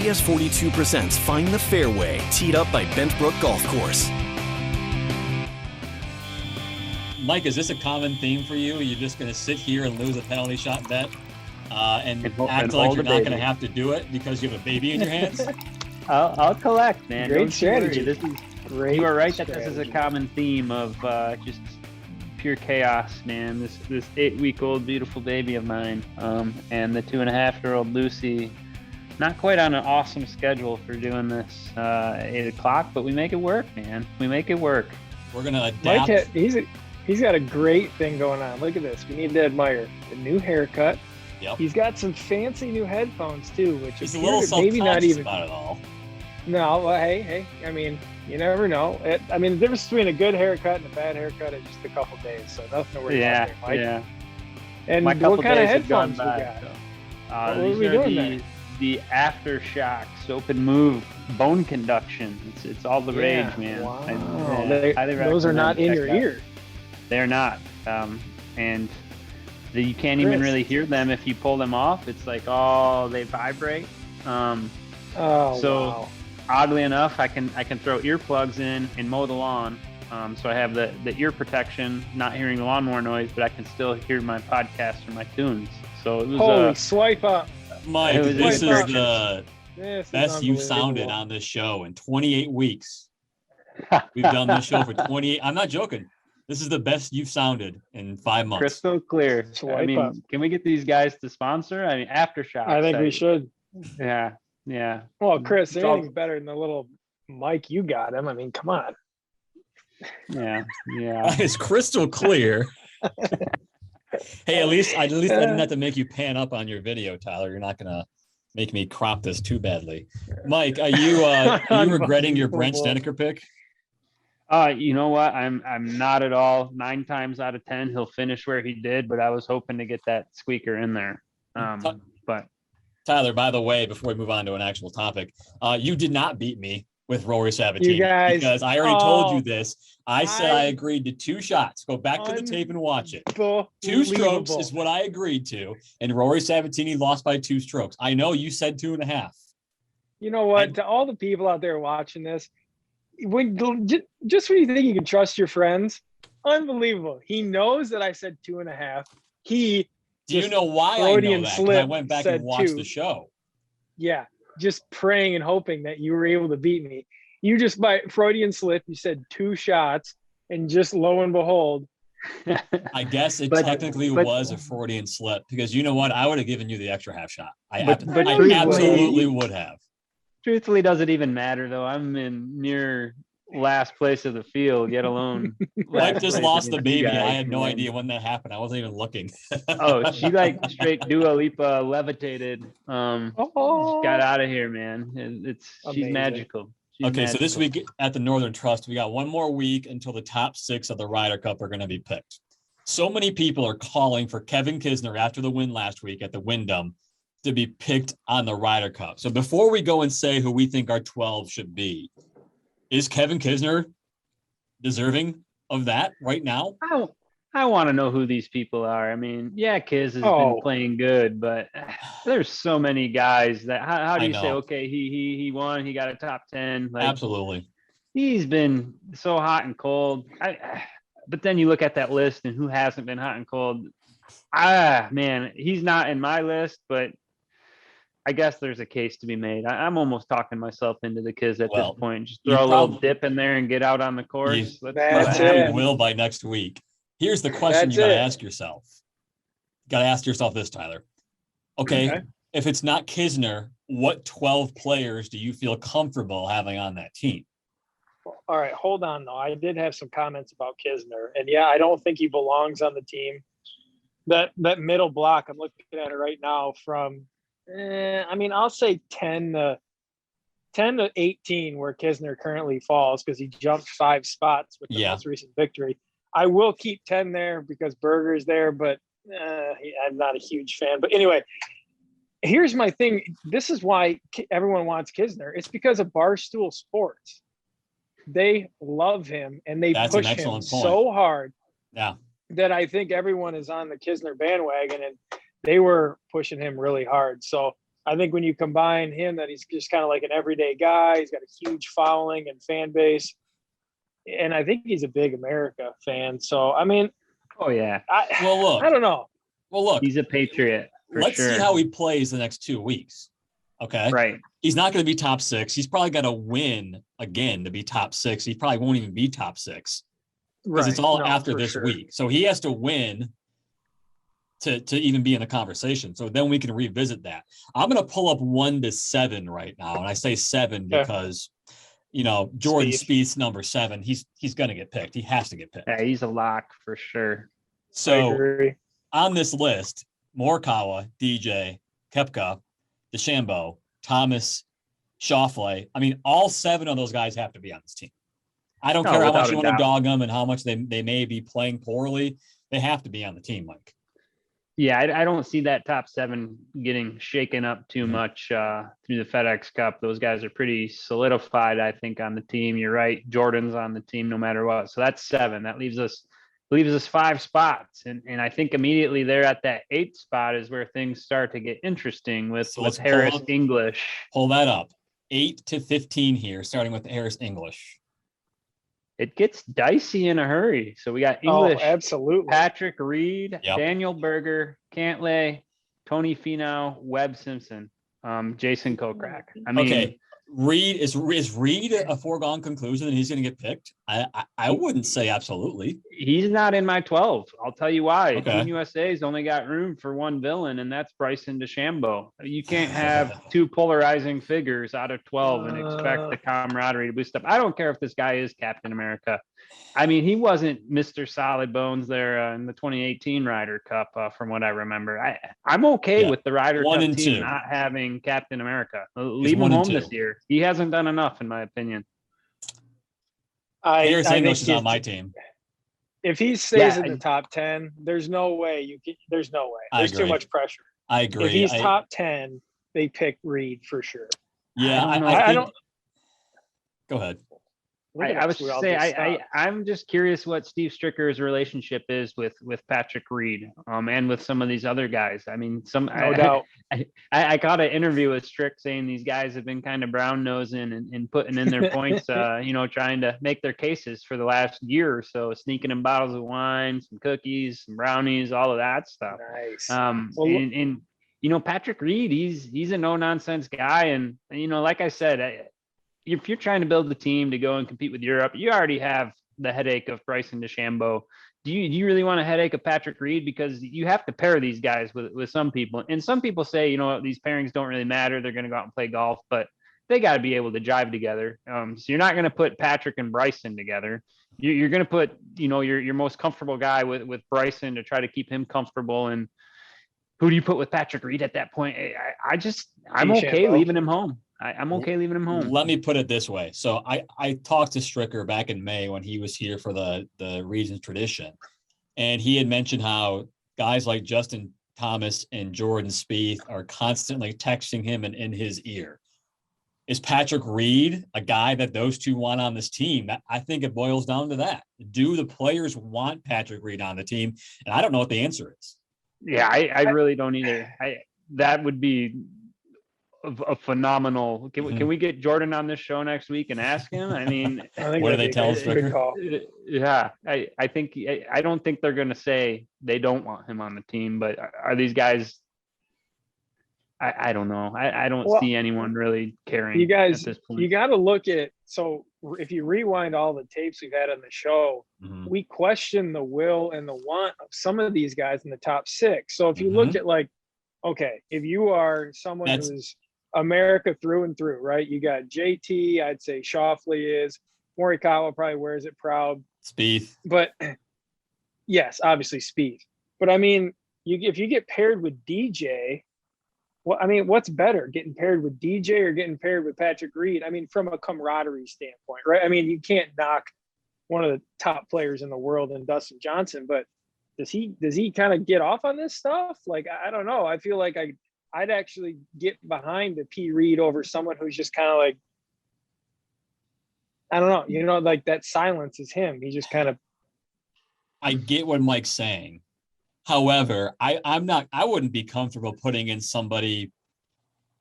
CS42 presents Find the Fairway, teed up by Bentbrook Golf Course. Mike, is this a common theme for you? Are you just going to sit here and lose a penalty shot bet and act like you're not going to have to do it because you have a baby in your hands? I'll collect, man. Great strategy. This is great. You are right strategy. that this is a common theme of just pure chaos, man. This 8-week-old beautiful baby of mine, and the 2.5-year-old Lucy. Not quite on an awesome schedule for doing this 8 o'clock, but we make it work, man. We make it work. We're gonna adapt. Mike, he's got a great thing going on. Look at this. We need to admire the new haircut. Yep. He's got some fancy new headphones too, which He's a appear little maybe not even about it all. No, well, hey. I mean, you never know. The difference between a good haircut and a bad haircut is just a couple days, so nothing to worry about there, Mike. Yeah. And My couple what kind of days have gone headphones we by, got? so. What are we doing there? The Aftershock soap and move bone conduction. It's all the Yeah, rage, man. wow. Highly Those are recommend not in check your it out. ear. They're not. And you can't even Chris. really hear them if you pull them off. It's like, they vibrate. So Wow. oddly enough, I can throw earplugs in and mow the lawn. So I have the ear protection, not hearing the lawnmower noise, but I can still hear my podcast or my tunes. So it was Holy swipe up. Mike, It was this is impressive. the This is best you've sounded unbelievable. on this show in 28 weeks. We've done this show for 28. I'm not joking. This is the best you've sounded in 5 months. crystal clear. Swipe up. Can we get these guys to sponsor? Aftershock. I think we should. Yeah. Well, Chris, It's all- anything's better than the little mic you got him. I mean, come on. Yeah. It's crystal clear. Hey, at least I didn't have to make you pan up on your video, Tyler. You're not gonna make me crop this too badly. Mike, are you regretting your Brent Snedeker pick? You know what? I'm not at all. 9 times out of 10, he'll finish where he did, but I was hoping to get that squeaker in there. But Tyler, by the way, before we move on to an actual topic, you did not beat me with Rory Sabatini You guys- because I already told you this. I said I I- agreed to 2 shots. Go back to the tape and watch it. 2 Unbelievable. strokes is what I agreed to, and Rory Sabatini lost by 2 strokes. I know you said 2.5. You know what? To all the people out there watching this, just when you think you can trust your friends, unbelievable. He knows that I said 2.5. He Do you just know why I know Freudian that? 'Cause I slip went back said and watched 2. the show. just praying and hoping that you were able to beat me. You just by Freudian slip, you said 2 shots, and just lo and behold, I guess it But- technically but- was a Freudian slip because you know what? I would have given you the extra half shot. I But absolutely would have. truthfully, doesn't even matter, though. I'm in near last place of the field, yet alone. Mike last just place lost the against you baby. I guys, had no man. idea when that happened. I wasn't even looking. Oh, she straight Dua Lipa levitated. Just got out of here, man. She's Amazing. magical. She's Okay, so this magical. week at the Northern Trust, we got one more week until the top 6 of the Ryder Cup are going to be picked. So many people are calling for Kevin Kisner after the win last week at the Wyndham to be picked on the Ryder Cup. So before we go and say who we think our 12 should be, is Kevin Kisner deserving of that right now? I want to know who these people are. I mean, yeah, Kiz has been playing good, but there's so many guys that how do I you say, know. okay, he won, he got a top 10. Like, Absolutely. he's been so hot and cold. But then you look at that list and who hasn't been hot and cold. Man, he's not in my list, but I guess there's a case to be made. I'm almost talking myself into the Kiz at this point. Just you throw a little probably- dip in there and get out on the course. Let's see what That's Probably happens. will by next week. Here's the question That's you got to it. ask yourself. You got to ask yourself this, Tyler. Okay, if it's not Kisner, what 12 players do you feel comfortable having on that team? All right, hold on though. I did have some comments about Kisner, and yeah, I don't think he belongs on the team. That middle block, I'm looking at it right now. From, I'll say 10 to 18, where Kisner currently falls because he jumped 5 spots with the most recent victory. I will keep 10 there because Berger's there, but I'm not a huge fan. But anyway, here's my thing. This is why everyone wants Kisner. It's because of Barstool Sports. They love him and they push him so hard that I think everyone is on the Kisner bandwagon, and they were pushing him really hard. So I think when you combine him, that he's just kind of like an everyday guy. He's got a huge following and fan base. And I think he's a big America fan. So, I mean, Oh yeah. I don't know. Well, look, He's a Patriot for let's sure. see how he plays the next 2 weeks. Okay. Right. He's not going to be top 6. He's probably got to win again to be top 6. He probably won't even be top 6 because it's all after this week. So he has to win to even be in the conversation. So then we can revisit that. I'm going to pull up 1 to 7 right now. And I say 7 because, Jordan Spieth's number 7. He's going to get picked. He has to get picked. Yeah, he's a lock for sure. So on this list, Morikawa, DJ, Koepka, DeChambeau, Thomas, Schauffele. I mean, all 7 of those guys have to be on this team. I don't care how much you want to dog them and how much they may be playing poorly. They have to be on the team, Mike. Yeah, I don't see that top 7 getting shaken up too much through the FedEx Cup. Those guys are pretty solidified, I think, on the team. You're right. Jordan's on the team no matter what. So that's 7. That leaves us 5 spots. And I think immediately there at that 8th spot is where things start to get interesting with Harris English. Pull that up. 8 to 15 here, starting with Harris English. It gets dicey in a hurry. So we got English, absolutely. Patrick Reed, Daniel Berger, Cantlay, Tony Finau, Webb Simpson, Jason Kokrak. I mean, okay. Reed is Reed a foregone conclusion that he's going to get picked? I wouldn't say absolutely. He's not in my 12. I'll tell you why. Okay. Team USA's only got room for one villain, and that's Bryson DeChambeau. You can't have 2 polarizing figures out of 12 and expect the camaraderie to boost up. I don't care if this guy is Captain America. I mean, he wasn't Mr. Solid Bones there in the 2018 Ryder Cup, from what I remember. I'm okay with the Ryder Cup team 2. not having Captain America. Leave him home this year. He hasn't done enough, in my opinion. Harris English is on my team. If he stays in the top 10, there's no way there's no way. There's too much pressure. I agree. If he's top 10, they pick Reed for sure. Yeah, I don't. Go ahead. I was just saying, I'm just curious what Steve Stricker's relationship is with Patrick Reed, and with some of these other guys. I mean, no doubt. I got an interview with Strick saying these guys have been kind of brown nosing and putting in their points, trying to make their cases for the last year or so, sneaking in bottles of wine, some cookies, some brownies, all of that stuff. Nice. Patrick Reed, he's a no nonsense guy, and like I said, if you're trying to build the team to go and compete with Europe, you already have the headache of Bryson DeChambeau. Do you really want a headache of Patrick Reed? Because you have to pair these guys with some people. And some people say, these pairings don't really matter. They're going to go out and play golf, but they got to be able to jive together. So you're not going to put Patrick and Bryson together. You're going to put, your most comfortable guy with Bryson to try to keep him comfortable. And who do you put with Patrick Reed at that point? I'm okay leaving him home. I'm okay leaving him home. Let me put it this way. So I talked to Stricker back in May when he was here for the Regions Tradition. And he had mentioned how guys like Justin Thomas and Jordan Spieth are constantly texting him and in his ear. Is Patrick Reed a guy that those two want on this team? I think it boils down to that. Do the players want Patrick Reed on the team? And I don't know what the answer is. Yeah, I really don't either. That would be a phenomenal. Can we get Jordan on this show next week and ask him? I mean, what do they tell us? Yeah, I don't think they're going to say they don't want him on the team, but are these guys? I don't know. I don't see anyone really caring. You guys, at this point. You got to look at. So if you rewind all the tapes we've had on the show, we question the will and the want of some of these guys in the top 6. So if you look at okay, if you are someone who's America through and through, right? You got JT, I'd say Schauffele is, Morikawa probably wears it proud. Spieth. But yes, obviously Spieth. But I mean, if you get paired with DJ, well, I mean, what's better, getting paired with DJ or getting paired with Patrick Reed? I mean, from a camaraderie standpoint, right? I mean, you can't knock one of the top players in the world in Dustin Johnson, but does he kind of get off on this stuff? I don't know. I feel like I'd actually get behind the P. Reed over someone who's just kind of I don't know, that silence is him. He just kind of. I get what Mike's saying. However, I wouldn't be comfortable putting in somebody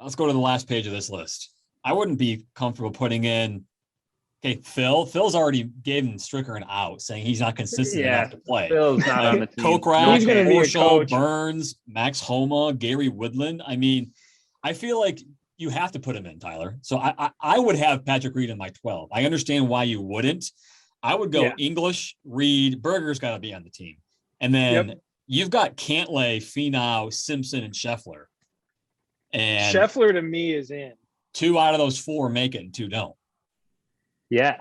let's go to the last page of this list. I wouldn't be comfortable putting in. Okay, Phil's already given Stricker an out, saying he's not consistent enough to play. Phil's not on the team. Kokrak, He's gonna be a Horschel, coach. Burns, Max Homa, Gary Woodland. I mean, I feel like you have to put him in, Tyler. So I would have Patrick Reed in my 12. I understand why you wouldn't. I would go English, Reed, Berger's got to be on the team. And then you've got Cantlay, Finau, Simpson, and Scheffler. And Scheffler to me is in. 2 out of those 4 make it and 2 don't. Yeah,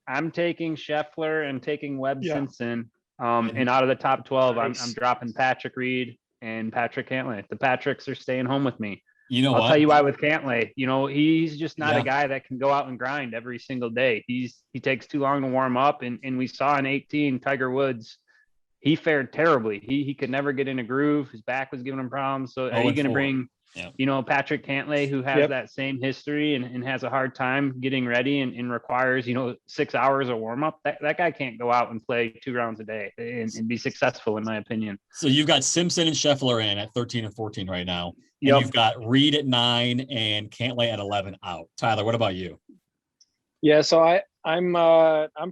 I'm taking Scheffler and taking Webb Simpson. And out of the top 12, I'm dropping Patrick Reed and Patrick Cantlay. The Patricks are staying home with me. You know, I'll tell you why with Cantlay. You know, he's just not a guy that can go out and grind every single day. He takes too long to warm up, and we saw in 18 Tiger Woods, he fared terribly. He could never get in a groove. His back was giving him problems. So are you going to bring, you know, Patrick Cantlay, who has that same history and has a hard time getting ready and requires, you know, 6 hours of warm up? That guy can't go out and play 2 rounds a day and be successful, in my opinion. So you've got Simpson and Scheffler in at 13 and 14 right now. And you've got Reed at 9 and Cantlay at 11 out. Tyler, what about you? Yeah, so I'm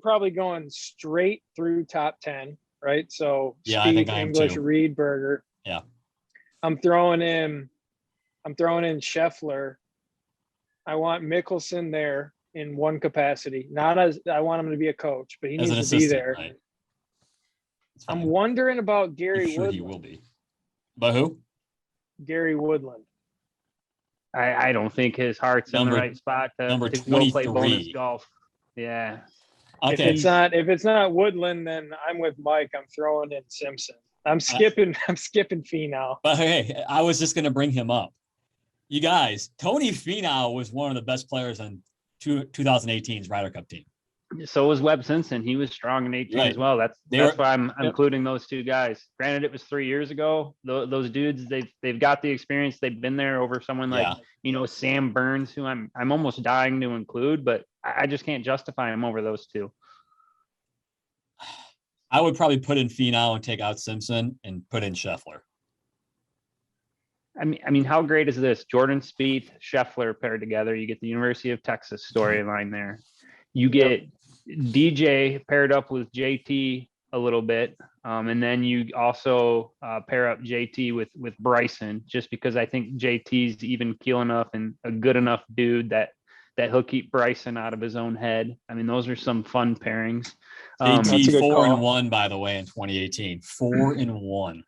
probably going straight through top 10, right? So I think I am English, too. Reed, Berger. Yeah. I'm throwing in Scheffler. I want Mickelson there in one capacity. Not as I want him to be a coach, but he As needs an to be assistant, there. right? I'm wondering about Gary sure Woodland. he will be. But who? Gary Woodland. I don't think his heart's in the right spot to go play bonus golf. Yeah. Okay. If it's not Woodland, then I'm with Mike. I'm throwing in Simpson. I'm skipping Finau. But hey, I was just going to bring him up. You guys, Tony Finau was one of the best players on 2018's Ryder Cup team. So was Webb Simpson. He was strong in 18 as well. That's why I'm including those 2 guys. Granted, it was 3 years ago. Those dudes, they've got the experience. They've been there over someone like, you know, Sam Burns, who I'm almost dying to include, but I just can't justify him over those 2. I would probably put in Finau and take out Simpson and put in Scheffler. I mean, how great is this? Jordan Spieth, Scheffler paired together. You get the University of Texas storyline there. You get DJ paired up with JT a little bit. And then you also pair up JT with Bryson, just because I think JT's even keel enough and a good enough dude that he'll keep Bryson out of his own head. I mean, those are some fun pairings. JT 4-1, by the way, in 2018. 4-1.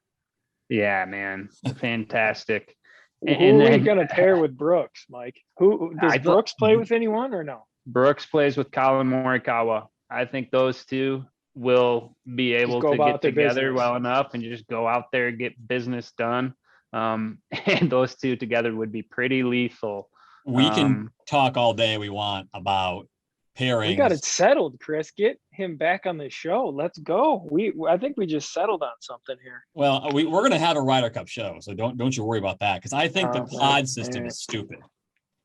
Yeah, man. Fantastic. Who are you going to pair with Brooks, Mike? Who does Brooks play with anyone or no? Brooks plays with Colin Morikawa. I think those 2 will be able to get together well enough and just go out there and get business done. And those 2 together would be pretty lethal. We can talk all day we want about pairings. We got it settled, Chris. Get him back on the show. Let's go. I think we just settled on something here. Well, we're going to have a Ryder Cup show, so don't you worry about that, because I think the pod system is stupid.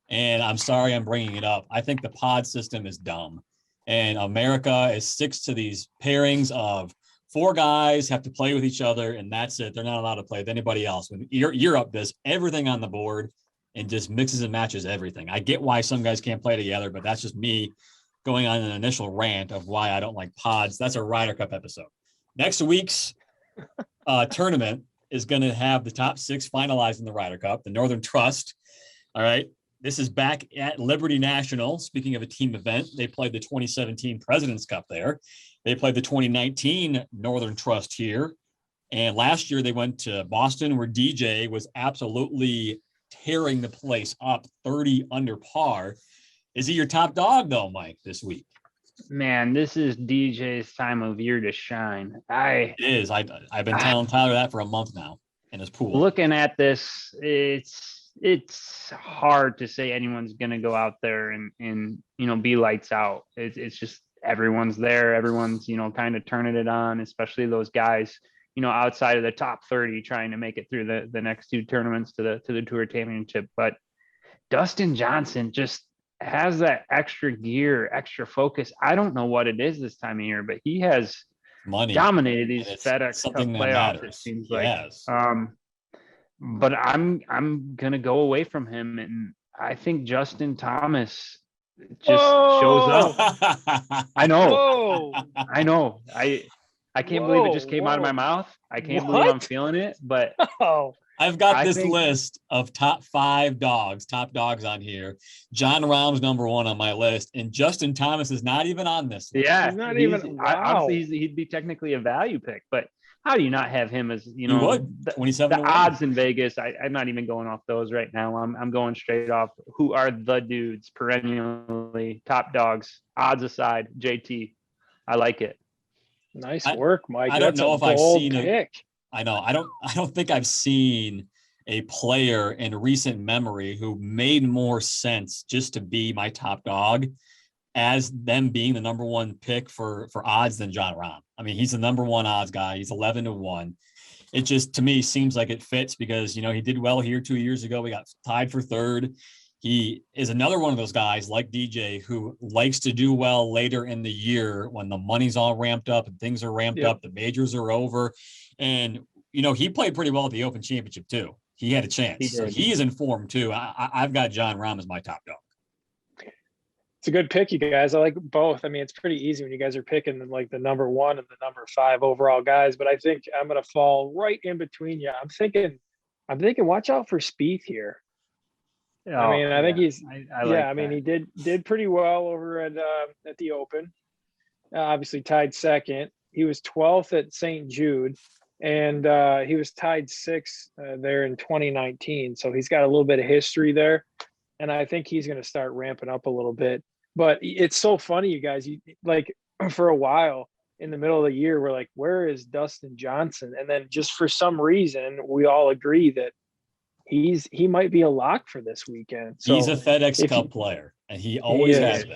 And I'm sorry I'm bringing it up. I think the pod system is dumb. And America is sticks to these pairings of 4 guys have to play with each other, and that's it. They're not allowed to play with anybody else. When Europe does everything on the board and just mixes and matches everything. I get why some guys can't play together, but that's just me going on an initial rant of why I don't like pods. That's a Ryder Cup episode. Next week's tournament is going to have the top 6 finalized in the Ryder Cup, the Northern Trust. All right. This is back at Liberty National. Speaking of a team event, they played the 2017 President's Cup there. They played the 2019 Northern Trust here. And last year they went to Boston, where DJ was absolutely tearing the place up, 30 under par. Is he your top dog, though, Mike, this week? Man, this is DJ's time of year to shine. It is. I've been telling Tyler that for a month now in his pool. Looking at this, it's hard to say anyone's going to go out there and you know, be lights out. It's just everyone's there. Everyone's, you know, kind of turning it on, especially those guys, you know, outside of the top 30 trying to make it through the next 2 tournaments to the Tour Championship. But Dustin Johnson just has that extra gear, extra focus. I don't know what it is this time of year, but he has dominated these FedEx Cup playoffs, it seems like. Yes. but I'm gonna go away from him, and I think Justin Thomas just shows up. I know. Whoa. I can't believe it just came out of my mouth. I can't believe I'm feeling it, but Oh, I've got this list of top dogs on here. John Rahm's number one on my list, and Justin Thomas is not even on this list. yeah, he's not even. Wow. Honestly, he'd be technically a value pick, but how do you not have him as, You would. 27 the odds in Vegas? I'm not even going off those right now. I'm going straight off who are the dudes perennially top dogs. Odds aside, JT. I like it. Nice work, Mike. I don't know if I've seen pick. I know. I don't think I've seen a player in recent memory who made more sense just to be my top dog as them being the number one pick for odds than John Rahm. I mean, he's the number one odds guy. He's 11-1. It just, to me, seems like it fits because, he did well here 2 years ago. We got tied for third. He is another one of those guys like DJ who likes to do well later in the year when the money's all ramped up and things are ramped up, the majors are over. And, he played pretty well at the Open Championship too. He had a chance. So he is in form too. I've got John Rahm as my top dog. It's a good pick, you guys. I like both. I mean, it's pretty easy when you guys are picking like the number 1 and the number 5 overall guys, but I think I'm going to fall right in between you. I'm thinking, watch out for Spieth here. I think he's, he did pretty well over at the Open. Obviously tied second. He was 12th at St. Jude, and he was tied 6th there in 2019. So he's got a little bit of history there, and I think he's going to start ramping up a little bit. But it's so funny, you guys. You like for a while in the middle of the year, we're like, where is Dustin Johnson? And then just for some reason, we all agree that he might be a lock for this weekend. So he's a FedEx Cup player, and he always has been.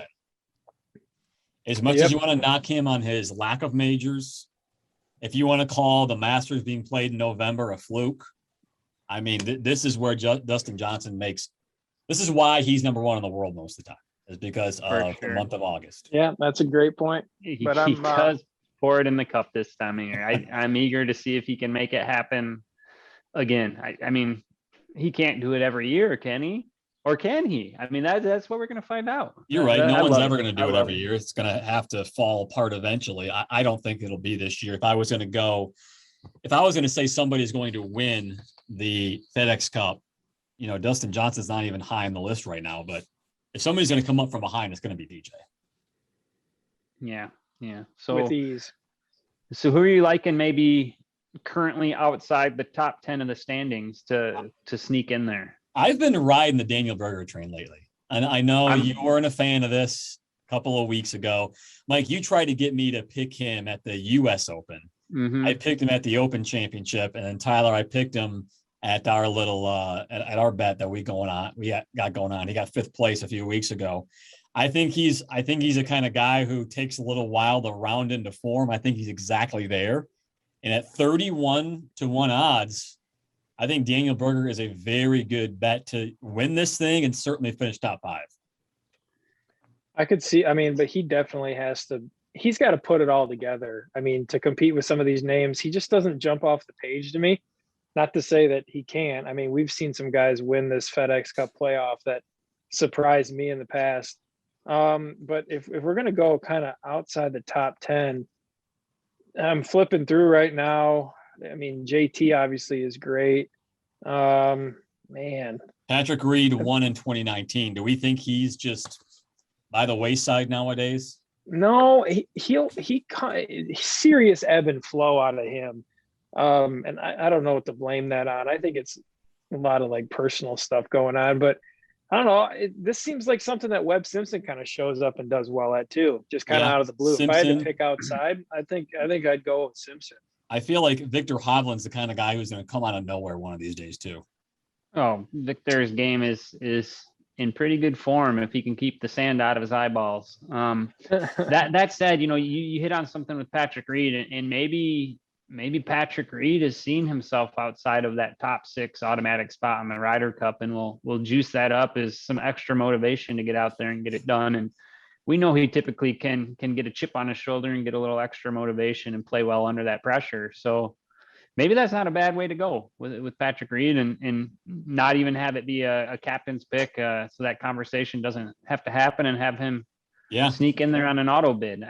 As much as you want to knock him on his lack of majors, if you want to call the Masters being played in November a fluke, I mean, this is where Dustin Johnson makes. This is why he's number one in the world most of the time, is because of the month of August. Yeah, that's a great point. But he does pour it in the cup this time of year. I'm eager to see if he can make it happen again. I mean, he can't do it every year, can he? Or can he? I mean, that's what we're going to find out. You're right. No one's ever going to do it every year. It's going to have to fall apart eventually. I don't think it'll be this year. If I was going to say somebody's going to win the FedEx Cup, Dustin Johnson's not even high on the list right now, but if somebody's going to come up from behind, it's going to be DJ. Yeah. So with ease. So who are you liking maybe currently outside the top 10 of the standings to sneak in there? I've been riding the Daniel Berger train lately. And I know you weren't a fan of this a couple of weeks ago. Mike, you tried to get me to pick him at the US Open. Mm-hmm. I picked him at the Open Championship. And then Tyler, I picked him at our little at our bet that we got going on. He got 5th place a few weeks ago. I think he's a kind of guy who takes a little while to round into form. I think he's exactly there. And at 31-1 odds, I think Daniel Berger is a very good bet to win this thing and certainly finish top 5. I could see, but he definitely he's got to put it all together. To compete with some of these names, he just doesn't jump off the page to me. Not to say that he can't. We've seen some guys win this FedEx Cup playoff that surprised me in the past. But if we're going to go kind of outside the top 10, I'm flipping through right now. JT obviously is great. Man. Patrick Reed won in 2019. Do we think he's just by the wayside nowadays? No, he'll serious ebb and flow out of him. And I don't know what to blame that on. I think it's a lot of like personal stuff going on, but I don't know. This seems like something that Webb Simpson kind of shows up and does well at too, just kind of out of the blue. Simpson, if I had to pick outside, I think I'd go with Simpson. I feel like Victor Hovland's the kind of guy who's going to come out of nowhere one of these days too. Oh, Victor's game is in pretty good form if he can keep the sand out of his eyeballs. That said, you hit on something with Patrick Reed, and maybe Patrick Reed has seen himself outside of that top 6 automatic spot in the Ryder Cup, and we'll juice that up as some extra motivation to get out there and get it done. And we know he typically can get a chip on his shoulder and get a little extra motivation and play well under that pressure. So maybe that's not a bad way to go with Patrick Reed and not even have it be a captain's pick. So that conversation doesn't have to happen and have him sneak in there on an auto bid.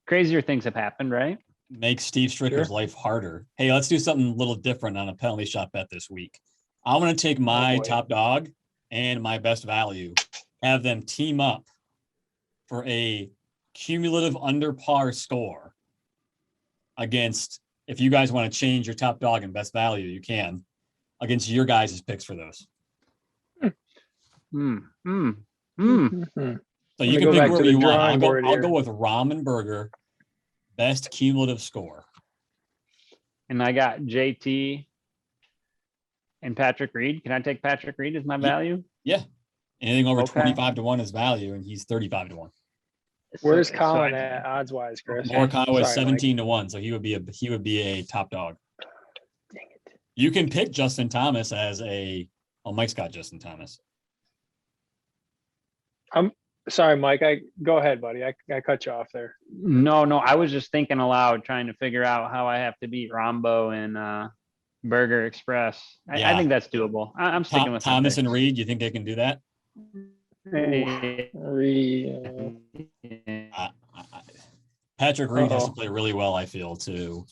Crazier things have happened, right? Make Steve Stricker's life harder. Hey, let's do something a little different on a penalty shot bet this week. I'm going to take my top dog and my best value, have them team up for a cumulative under par score against, if you guys want to change your top dog and best value, you can, against your guys' picks for those. So you can pick whoever you want. I'll go with Ramen Burger, best cumulative score. And I got JT and Patrick Reed. Can I take Patrick Reed as my value? Yeah. Anything over 25 to 1 is value, and he's 35 to 1. Where's Colin at odds wise, Chris? Morikawa was 17 to 1, so he would be a top dog. Dang it. You can pick Justin Thomas as Mike's got Justin Thomas. I'm sorry, Mike. Go ahead, buddy. I cut you off there. No, I was just thinking aloud, trying to figure out how I have to beat Rombo and Burger Express. I think that's doable. I'm sticking with Thomas and Reed. You think they can do that? Patrick Reed has to play really well, I feel, too.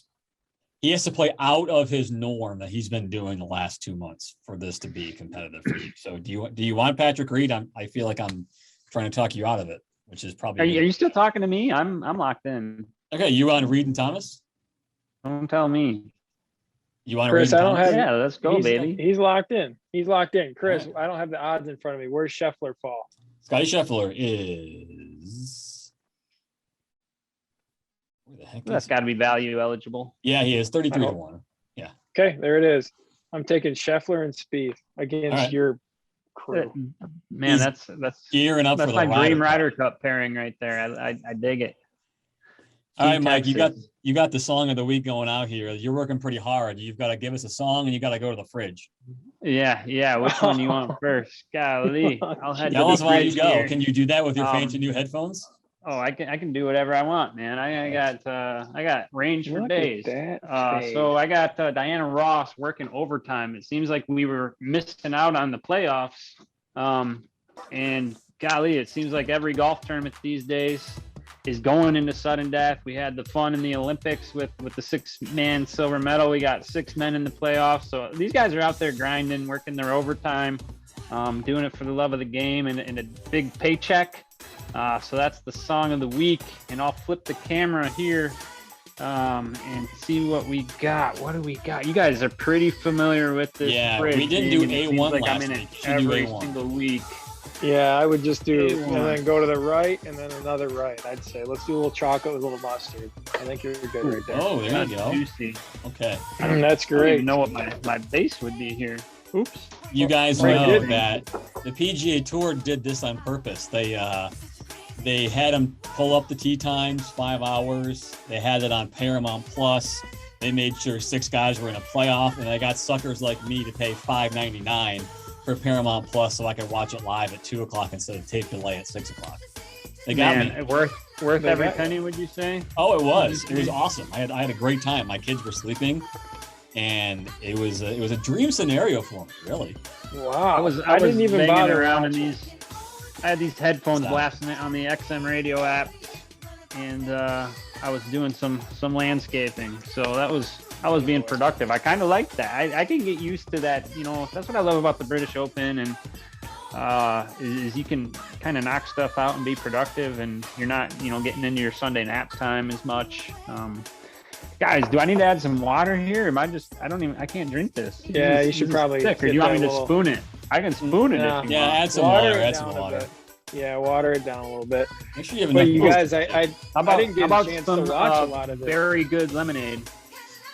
He has to play out of his norm that he's been doing the last 2 months for this to be competitive for you. So do you want Patrick Reed? I feel like I'm trying to talk you out of it, which is probably. Are you still talking to me? I'm locked in. Okay, you on Reed and Thomas? Don't tell me. You want Chris? I don't have. Yeah, let's go, baby. He's locked in. Chris, right. I don't have the odds in front of me. Where's Scheffler fall? Scotty Scheffler is. Where the heck? That's got to be value eligible. Yeah, he is 33 to 1. Yeah. Okay, there it is. I'm taking Scheffler and Spieth against your crew. Man, that's gearing up that's for the my dream Ryder Cup pairing right there. I dig it. All right, Mike, you got the song of the week going out here. You're working pretty hard. You've got to give us a song and you got to go to the fridge. Yeah. Which one do you want first? Golly, I'll head tell us where you go. Here. Can you do that with your fancy new headphones? Oh, I can do whatever I want, man. I got range for days. So I got Diana Ross working overtime. It seems like we were missing out on the playoffs. And golly, it seems like every golf tournament these days is going into sudden death. We had the fun in the Olympics with the 6-man silver medal. We got 6 men in the playoffs. So these guys are out there grinding, working their overtime, doing it for the love of the game and a big paycheck. So that's the song of the week. And I'll flip the camera here and see what we got. What do we got? You guys are pretty familiar with this. Yeah, fridge, we didn't do A1 like last I'm in week. it every single week. Yeah, I would just do and then go to the right and then another right. I'd say let's do a little chocolate with a little mustard. I think you're good right there. Oh, there you go. Juicy. Okay. That's great. I don't even know what my base would be here. Oops. You guys know that the PGA Tour did this on purpose. They had them pull up the tee times 5 hours. They had it on Paramount Plus. They made sure 6 guys were in a playoff, and they got suckers like me to pay $5.99 for Paramount Plus so I could watch it live at 2:00 instead of tape delay at 6:00. They got me. Worth every penny, would you say? Oh, it was. It was awesome. I had a great time. My kids were sleeping, and it was a dream scenario for me, really. Wow. I didn't even bother around in these. I had these headphones blasting it on the XM radio app, and I was doing some landscaping. So I was being productive. I kind of like that. I can get used to that. You know, that's what I love about the British Open, and is you can kind of knock stuff out and be productive, and you're not, getting into your Sunday nap time as much. Guys, do I need to add some water here? I can't drink this. Yeah, you should probably. Or do you want me to spoon it? I can spoon it. If you want. Add some water. Add some water. Yeah, water it down a little bit. Make sure you have enough. But you guys, I didn't get a chance to watch a lot of it. Very good lemonade.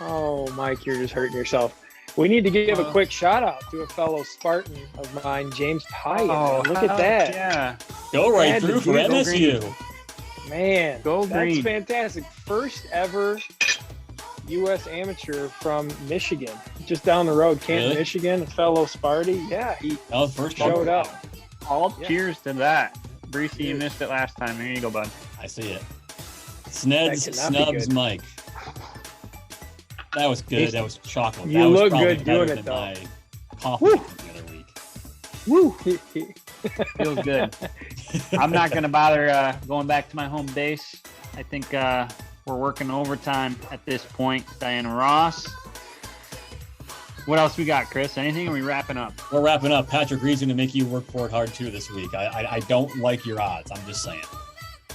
Oh, Mike, you're just hurting yourself. We need to give a quick shout out to a fellow Spartan of mine, James Pyatt. Oh, look at that. Yeah. Go right through for MSU. Man, go green. That's fantastic. First ever U.S. amateur from Michigan, just down the road, Canton, Michigan. A fellow Sparty. Yeah, he first showed up. Cheers to that. Breesy, you missed it last time. Here you go, bud. I see it. Snubs Mike. That was good. That was chocolate. You that was look probably good better doing it, than though. my coffee the other week. Woo! Feels good. I'm not going to bother going back to my home base. I think we're working overtime at this point. Diana Ross. What else we got, Chris? Anything? Or are we wrapping up? We're wrapping up. Patrick Reed's going to make you work for it hard too this week. I don't like your odds. I'm just saying.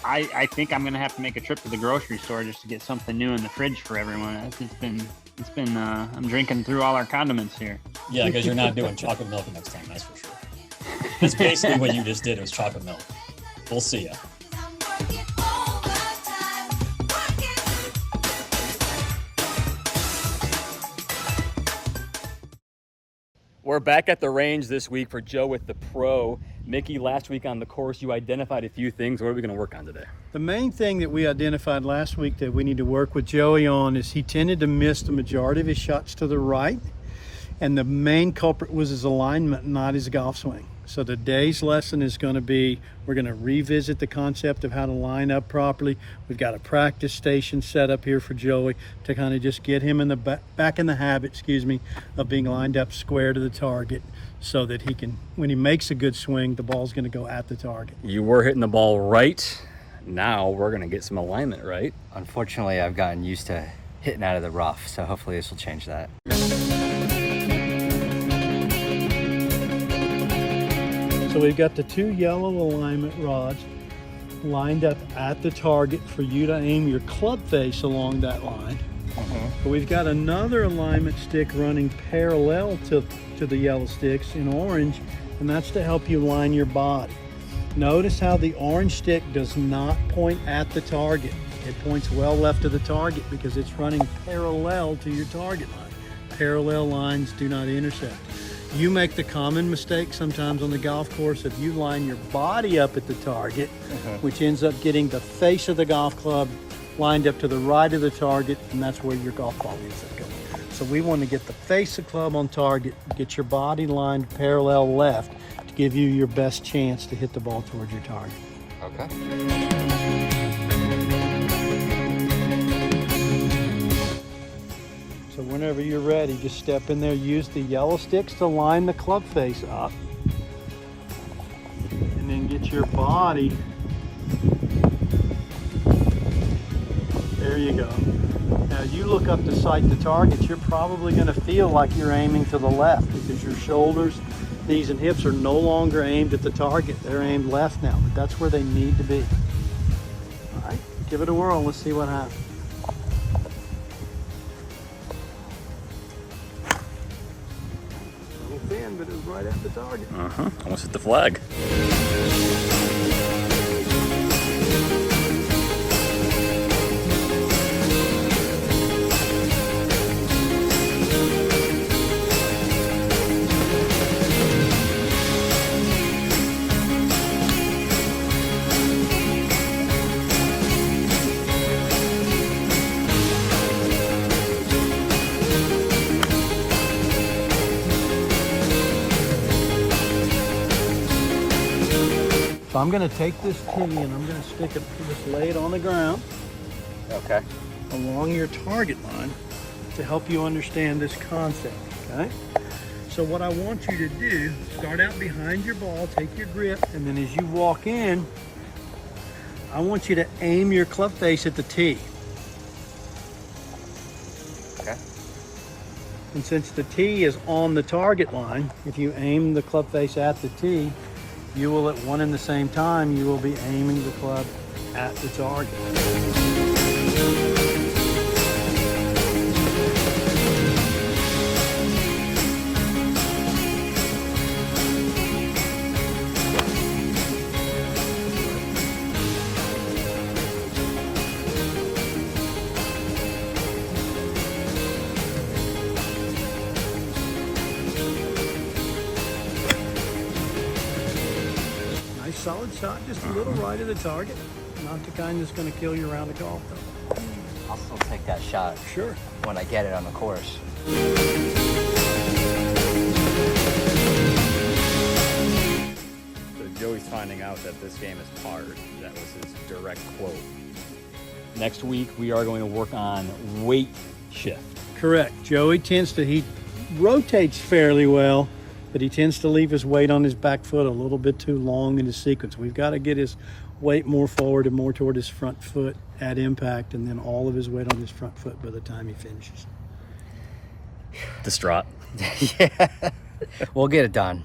I think I'm going to have to make a trip to the grocery store just to get something new in the fridge for everyone. It's been I'm drinking through all our condiments here. Yeah, because you're not doing chocolate milk next time, that's for sure. That's basically what you just did. It was chocolate milk. We'll see ya. We're back at the range this week for Joe with the Pro. Mickey, last week on the course, you identified a few things. What are we going to work on today? The main thing that we identified last week that we need to work with Joey on is he tended to miss the majority of his shots to the right, and the main culprit was his alignment, not his golf swing. So today's lesson is going to be, we're going to revisit the concept of how to line up properly. We've got a practice station set up here for Joey to kind of just get him in the back in the habit, of being lined up square to the target, so that he can, when he makes a good swing, the ball's going to go at the target. You were hitting the ball right. Now we're going to get some alignment right. Unfortunately, I've gotten used to hitting out of the rough, so hopefully this will change that. So we've got the two yellow alignment rods lined up at the target for you to aim your club face along that line. But we've got another alignment stick running parallel to the yellow sticks in orange, and that's to help you line your body. Notice how the orange stick does not point at the target. It points well left of the target because it's running parallel to your target line. Parallel lines do not intersect. You make the common mistake sometimes on the golf course if you line your body up at the target, which ends up getting the face of the golf club lined up to the right of the target, and that's where your golf ball ends up going. So we want to get the face of club on target, get your body lined parallel left to give you your best chance to hit the ball towards your target. Okay. So whenever you're ready, just step in there, use the yellow sticks to line the club face up, and then get your body. There you go. Now you look up to sight the target, you're probably going to feel like you're aiming to the left because your shoulders, knees and hips are no longer aimed at the target. They're aimed left now, but that's where they need to be. All right, give it a whirl. Let's see what happens. A little thin, but it was right at the target. Almost hit the flag. So I'm going to take this tee and I'm going to stick it, just lay it on the ground. Okay. Along your target line to help you understand this concept, okay? So what I want you to do, start out behind your ball, take your grip, and then as you walk in, I want you to aim your club face at the tee. Okay. And since the tee is on the target line, if you aim the club face at the tee, you will at one and the same time, you will be aiming the club at the target. Solid shot, just a little right of the target. Not the kind that's going to kill you around the golf though. I'll still take that shot Sure. when I get it on the course. So Joey's finding out that this game is hard. That was his direct quote. Next week, we are going to work on weight shift. Correct. Joey he rotates fairly well, but he tends to leave his weight on his back foot a little bit too long in his sequence. We've got to get his weight more forward and more toward his front foot at impact, and then all of his weight on his front foot by the time he finishes. Distraught. Yeah. We'll get it done.